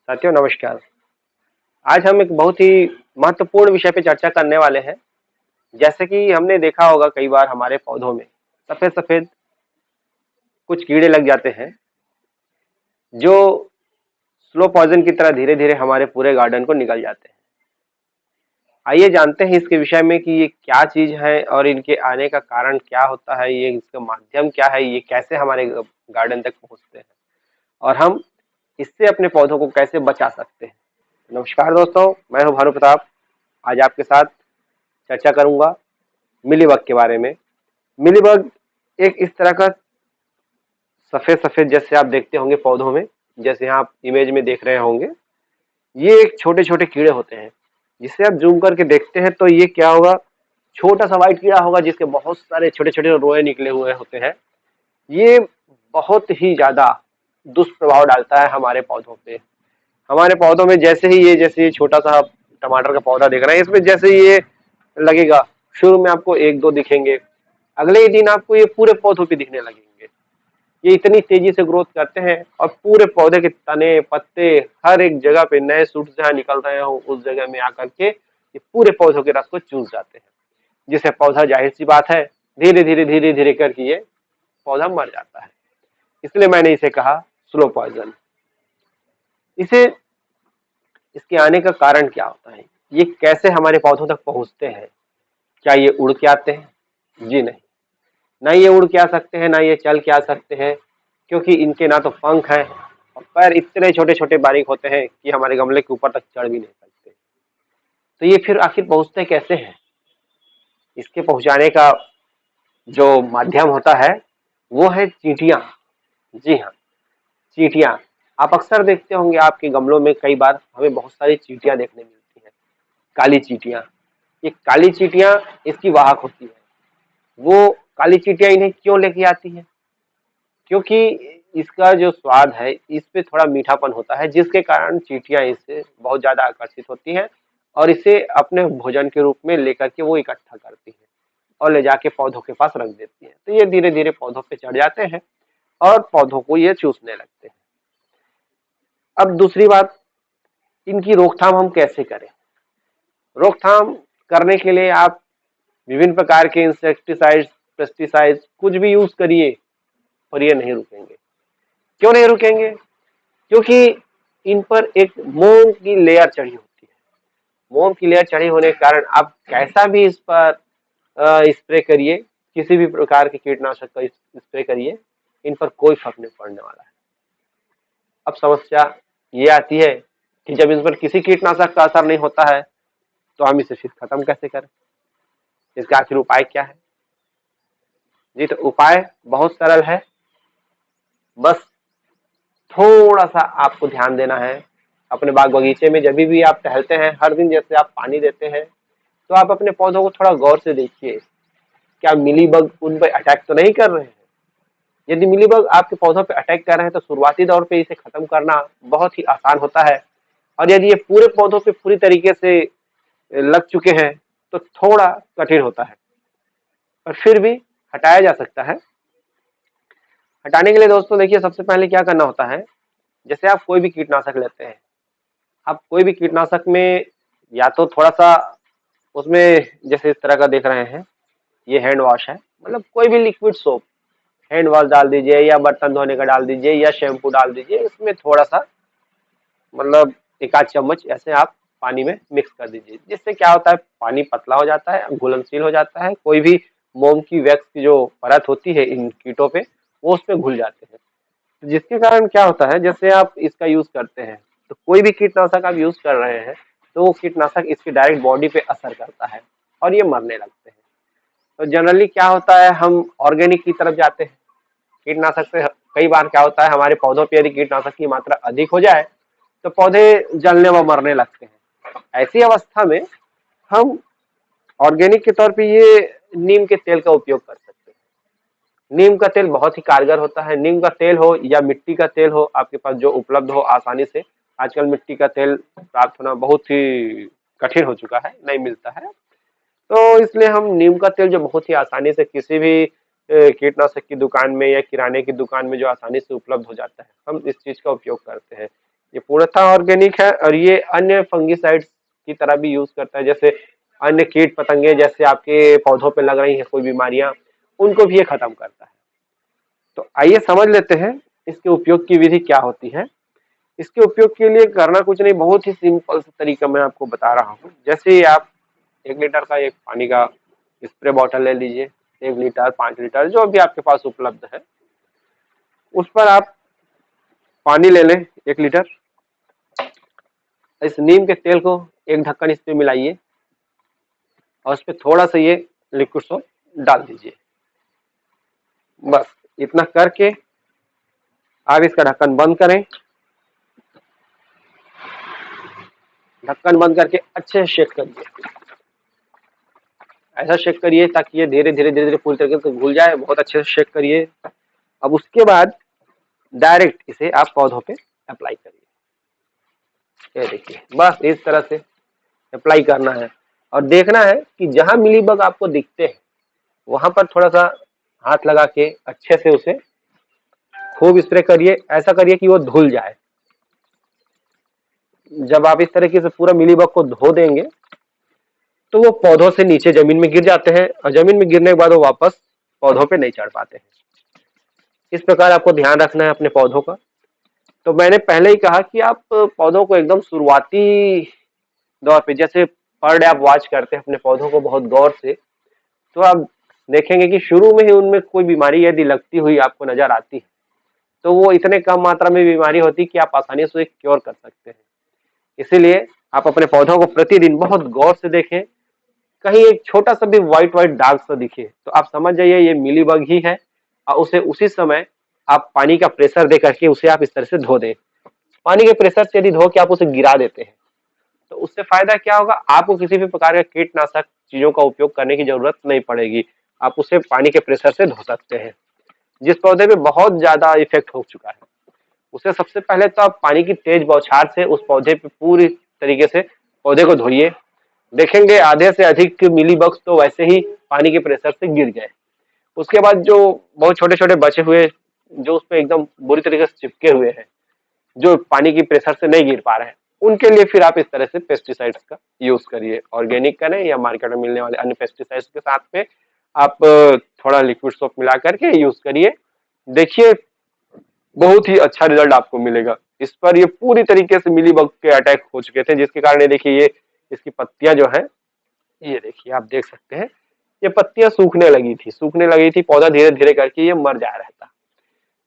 साथियों नमस्कार। आज हम एक बहुत ही महत्वपूर्ण विषय पे चर्चा करने वाले हैं। जैसे कि हमने देखा होगा कई बार हमारे पौधों में सफेद सफेद कुछ कीड़े लग जाते हैं जो स्लो पॉइजन की तरह धीरे धीरे हमारे पूरे गार्डन को निकल जाते हैं। आइए जानते हैं इसके विषय में कि ये क्या चीज है और इनके आने का कारण क्या होता है, ये इसका माध्यम क्या है, ये कैसे हमारे गार्डन तक पहुंचते हैं और हम इससे अपने पौधों को कैसे बचा सकते हैं। नमस्कार दोस्तों, मैं हूं भानु प्रताप। आज आपके साथ चर्चा करूंगा मिलीबग के बारे में। मिलीबग एक इस तरह का सफेद सफेद जैसे आप देखते होंगे पौधों में, जैसे यहाँ आप इमेज में देख रहे होंगे, ये एक छोटे छोटे कीड़े होते हैं। जिसे आप जूम करके देखते हैं तो ये क्या होगा, छोटा सा व्हाइट कीड़ा होगा जिसके बहुत सारे छोटे छोटे रोए निकले हुए होते हैं। ये बहुत ही ज्यादा दुष्प्रभाव डालता है हमारे पौधों पे। हमारे पौधों में जैसे ये छोटा सा टमाटर का पौधा देख रहे हैं, इसमें जैसे ये लगेगा, शुरू में आपको एक दो दिखेंगे, अगले ही दिन आपको ये पूरे पौधों पे दिखने लगेंगे। ये इतनी तेजी से ग्रोथ करते हैं और पूरे पौधे के तने पत्ते हर एक जगह पे नए सूट जहाँ निकल रहे हो उस जगह में आकर के ये पूरे पौधों के रस को चूस जाते हैं, जिससे पौधा जाहिर सी बात है धीरे धीरे करके ये पौधा मर जाता है। इसलिए मैंने इसे कहा स्लो पॉइजन। इसे इसके आने का कारण क्या होता है, ये कैसे हमारे पौधों तक पहुंचते हैं? क्या ये उड़ के आते हैं? जी नहीं, ना ये उड़ के आ सकते हैं, ना ये चल के आ सकते हैं, क्योंकि इनके ना तो पंख हैं और पैर इतने छोटे छोटे बारीक होते हैं कि हमारे गमले के ऊपर तक चढ़ भी नहीं सकते। तो ये फिर आखिर पहुंचते कैसे हैं? इसके पहुंचाने का जो माध्यम होता है वो है चींटियां। जी हाँ, चींटियां। आप अक्सर देखते होंगे आपके गमलों में कई बार हमें बहुत सारी चींटियां देखने मिलती हैं। काली चींटियां, ये काली चींटियां इसकी वाहक होती है। वो काली चींटियां इन्हें क्यों लेके आती है? क्योंकि इसका जो स्वाद है इस पे थोड़ा मीठापन होता है, जिसके कारण चींटियां इससे बहुत ज्यादा आकर्षित होती हैं और इसे अपने भोजन के रूप में लेकर के वो इकट्ठा करती हैं और ले जाके पौधों के पास रख देती हैं। तो ये धीरे धीरे पौधों पे चढ़ जाते हैं और पौधों को ये चूसने लगते हैं। अब दूसरी बात, इनकी रोकथाम हम कैसे करें? रोकथाम करने के लिए आप विभिन्न प्रकार के इंसेक्टिसाइड्स, पेस्टिसाइड्स कुछ भी यूज करिए और ये नहीं रुकेंगे। क्यों नहीं रुकेंगे? क्योंकि इन पर एक मोम की लेयर चढ़ी होती है। मोम की लेयर चढ़ी होने के कारण आप कैसा भी इस पर स्प्रे करिए, किसी भी प्रकार के कीटनाशक का स्प्रे करिए, इन पर कोई फर्क नहीं पड़ने वाला है। अब समस्या ये आती है कि जब इन पर किसी कीटनाशक का असर नहीं होता है तो हम इसे फिर खत्म कैसे करें? इसका आखिर उपाय क्या है? जी, तो उपाय बहुत सरल है। बस थोड़ा सा आपको ध्यान देना है। अपने बाग बगीचे में जब भी आप टहलते हैं, हर दिन जैसे आप पानी देते हैं, तो आप अपने पौधों को थोड़ा गौर से देखिए, क्या मिलीबग उन पर अटैक तो नहीं कर रहे हैं? यदि मिलीबग आपके पौधों पे अटैक कर रहे हैं तो शुरुआती दौर पे इसे खत्म करना बहुत ही आसान होता है, और यदि ये पूरे पौधों पे पूरी तरीके से लग चुके हैं तो थोड़ा कठिन होता है, पर फिर भी हटाया जा सकता है। हटाने के लिए दोस्तों देखिए, सबसे पहले क्या करना होता है, जैसे आप कोई भी कीटनाशक लेते हैं, आप कोई भी कीटनाशक में या तो थोड़ा सा उसमें, जैसे इस तरह का देख रहे हैं, ये हैंड वॉश है, मतलब कोई भी लिक्विड सोप, हैंड वॉश डाल दीजिए या बर्तन धोने का डाल दीजिए या शैम्पू डाल दीजिए, इसमें थोड़ा सा मतलब एक आध चम्मच ऐसे आप पानी में मिक्स कर दीजिए। जिससे क्या होता है, पानी पतला हो जाता है, घुलनशील हो जाता है, कोई भी मोम की वैक्स की जो परत होती है इन कीटों पे वो उसमें घुल जाते हैं। जिसके कारण क्या होता है, जैसे आप इसका यूज करते हैं तो कोई भी कीटनाशक आप यूज कर रहे हैं तो वो कीटनाशक इसकी डायरेक्ट बॉडी पे असर करता है और ये मरने लगते हैं। तो जनरली क्या होता है, हम ऑर्गेनिक की तरफ जाते हैं। कीटनाशक से कई बार क्या होता है, हमारे पौधों पर यदि कीटनाशक की मात्रा अधिक हो जाए तो पौधे जलने व मरने लगते हैं। ऐसी अवस्था में हम ऑर्गेनिक के तौर पे ये नीम के तेल का उपयोग कर सकते हैं। नीम का तेल बहुत ही कारगर होता है। नीम का तेल हो या मिट्टी का तेल हो, आपके पास जो उपलब्ध हो आसानी से। आजकल मिट्टी का तेल प्राप्त होना बहुत ही कठिन हो चुका है, नहीं मिलता है, तो इसलिए हम नीम का तेल जो बहुत ही आसानी से किसी भी कीटनाशक की दुकान में या किराने की दुकान में जो आसानी से उपलब्ध हो जाता है, हम इस चीज का उपयोग करते हैं। ये पूर्णतः ऑर्गेनिक है और ये अन्य फंगिसाइड्स की तरह भी यूज करता है, जैसे अन्य कीट पतंगे जैसे आपके पौधों पे लग रही हैं कोई बीमारियां, उनको भी ये खत्म करता है। तो आइए समझ लेते हैं इसके उपयोग की विधि क्या होती है। इसके उपयोग के लिए करना कुछ नहीं, बहुत ही सिंपल सा तरीका मैं आपको बता रहा हूँ। जैसे ही आप 1 लीटर का एक पानी का स्प्रे बॉटल ले लीजिए, 1 लीटर 5 लीटर जो भी आपके पास उपलब्ध है, उस पर आप पानी ले लें 1 लीटर। इस नीम के तेल को एक ढक्कन इस पे मिलाइए और उस पर थोड़ा सा ये लिक्विड सोप डाल दीजिए। बस इतना करके आप इसका ढक्कन बंद करें। ढक्कन बंद करके अच्छे से शेक करिए। ऐसा शेक करिए ताकि ये धीरे धीरे धीरे धीरे पूरी तरीके से घुल जाए। बहुत अच्छे से शेक करिए। अब उसके बाद डायरेक्ट इसे आप पौधों पे अप्लाई करिए। ये देखिए, बस इस तरह से अप्लाई करना है और देखना है कि जहां मिलीबग आपको दिखते हैं वहां पर थोड़ा सा हाथ लगा के अच्छे से उसे खूब स्प्रे करिए। ऐसा करिए कि वो धुल जाए। जब आप इस तरीके से पूरा मिलीबग को धो देंगे तो वो पौधों से नीचे जमीन में गिर जाते हैं और जमीन में गिरने के बाद वो वापस पौधों पे नहीं चढ़ पाते हैं। इस प्रकार आपको ध्यान रखना है अपने पौधों का। तो मैंने पहले ही कहा कि आप पौधों को एकदम शुरुआती दौर पे, जैसे पर डे आप वॉच करते हैं अपने पौधों को बहुत गौर से, तो आप देखेंगे कि शुरू में ही उनमें कोई बीमारी यदि लगती हुई आपको नजर आती है तो वो इतने कम मात्रा में बीमारी होती है कि आप आसानी से क्योर कर सकते हैं। इसीलिए आप अपने पौधों को प्रतिदिन बहुत गौर से देखें। कहीं एक छोटा सा भी व्हाइट व्हाइट दाग सा दिखे तो आप समझ जाइए ये मिलीबग ही है और उसे उसी समय आप पानी का प्रेशर दे करके उसे आप इस तरह से धो दें। पानी के प्रेशर से यदि धो के आप उसे गिरा देते हैं तो उससे फायदा क्या होगा, आपको किसी भी प्रकार का कीटनाशक चीजों का उपयोग करने की जरूरत नहीं पड़ेगी। आप उसे पानी के प्रेशर से धो सकते हैं। जिस पौधे पे बहुत ज्यादा इफेक्ट हो चुका है उसे सबसे पहले तो आप पानी की तेज बौछार से उस पौधे पे पूरी तरीके से पौधे को धोइए। देखेंगे आधे से अधिक मिलीबग्स तो वैसे ही पानी के प्रेशर से गिर गए। उसके बाद जो बहुत छोटे छोटे बचे हुए जो उस पे एकदम बुरी तरीके से चिपके हुए हैं, जो पानी की प्रेशर से नहीं गिर पा रहे हैं, उनके लिए फिर आप इस तरह से पेस्टिसाइड्स का यूज करिए। ऑर्गेनिक करें या मार्केट में मिलने वाले अन्य पेस्टिसाइड्स के साथ में आप थोड़ा लिक्विड सोप मिला करके यूज करिए। देखिए बहुत ही अच्छा रिजल्ट आपको मिलेगा। इस पर ये पूरी तरीके से मिलीबग के अटैक हो चुके थे, जिसके कारण ये देखिए ये इसकी पत्तियां जो है, ये देखिए आप देख सकते हैं ये पत्तियां सूखने लगी थी, पौधा धीरे धीरे करके ये मर जा रहा था।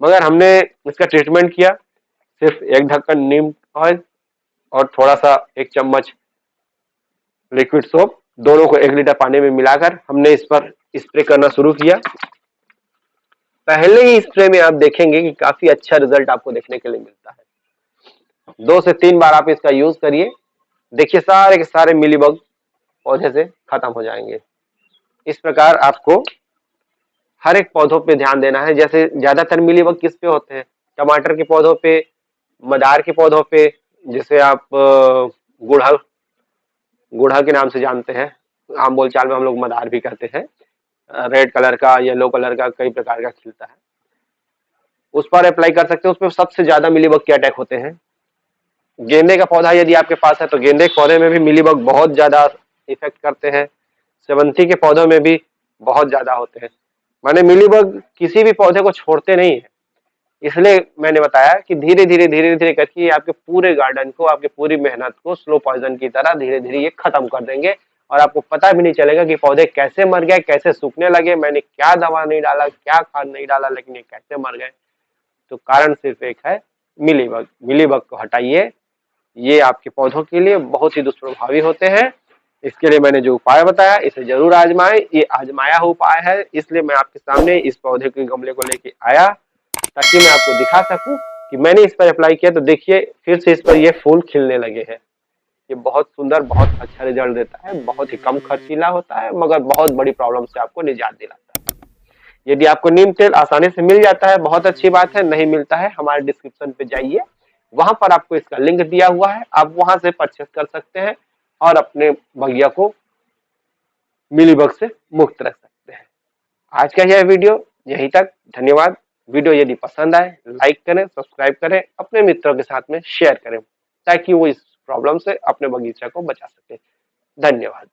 मगर हमने इसका ट्रीटमेंट किया। सिर्फ एक ढक्कन नीम ऑयल और थोड़ा सा 1 चम्मच लिक्विड सोप, दोनों को 1 लीटर पानी में मिलाकर हमने इस पर स्प्रे करना शुरू किया। पहले ही स्प्रे में आप देखेंगे कि काफी अच्छा रिजल्ट आपको देखने के लिए मिलता है। 2 से 3 बार आप इसका यूज करिए। देखिए सारे के सारे मिलीबग पौधे से खत्म हो जाएंगे। इस प्रकार आपको हर एक पौधों पे ध्यान देना है। जैसे ज्यादातर मिलीबग किस पे होते हैं, टमाटर के पौधों पे, मदार के पौधों पे, जैसे आप गुड़हल गुड़हल के नाम से जानते हैं, आम बोलचाल में हम लोग मदार भी कहते हैं। रेड कलर का, येलो कलर का, कई प्रकार का खिलता है, उस पर अप्लाई कर सकते हैं। उसमें सबसे ज्यादा मिलीबग के अटैक होते हैं। गेंदे का पौधा यदि आपके पास है तो गेंदे के पौधे में भी मिलीबग बहुत ज्यादा इफेक्ट करते हैं। सेवंती के पौधों में भी बहुत ज्यादा होते हैं। माने मिलीबग किसी भी पौधे को छोड़ते नहीं है। इसलिए मैंने बताया कि धीरे धीरे करके आपके पूरे गार्डन को, आपकी पूरी मेहनत को स्लो पॉइजन की तरह धीरे धीरे ये खत्म कर देंगे और आपको पता भी नहीं चलेगा कि पौधे कैसे मर गए, कैसे सूखने लगे, मैंने क्या दवा नहीं डाला, क्या खाद नहीं डाला, लेकिन ये कैसे मर गए। तो कारण सिर्फ एक है, मिलीबग। मिलीबग को हटाइए। ये आपके पौधों के लिए बहुत ही दुष्प्रभावी होते हैं। इसके लिए मैंने जो उपाय बताया इसे जरूर आजमाएं। ये आजमाया हुआ उपाय है, इसलिए मैं आपके सामने इस पौधे के गमले को लेके आया ताकि मैं आपको दिखा सकूं कि मैंने इस पर अप्लाई किया तो देखिए फिर से इस पर ये फूल खिलने लगे हैं। ये बहुत सुंदर, बहुत अच्छा रिजल्ट देता है, बहुत ही कम खर्चीला होता है, मगर बहुत बड़ी प्रॉब्लम से आपको निजात दिलाता है। यदि आपको नीम तेल आसानी से मिल जाता है बहुत अच्छी बात है, नहीं मिलता है हमारे डिस्क्रिप्शन पे जाइए, वहां पर आपको इसका लिंक दिया हुआ है, आप वहां से परचेस कर सकते हैं और अपने बगिया को मिलीबग से मुक्त रख सकते हैं। आज का यह वीडियो यहीं तक। धन्यवाद। वीडियो यदि पसंद आए लाइक करें, सब्सक्राइब करें, अपने मित्रों के साथ में शेयर करें ताकि वो इस प्रॉब्लम से अपने बगीचा को बचा सके। धन्यवाद।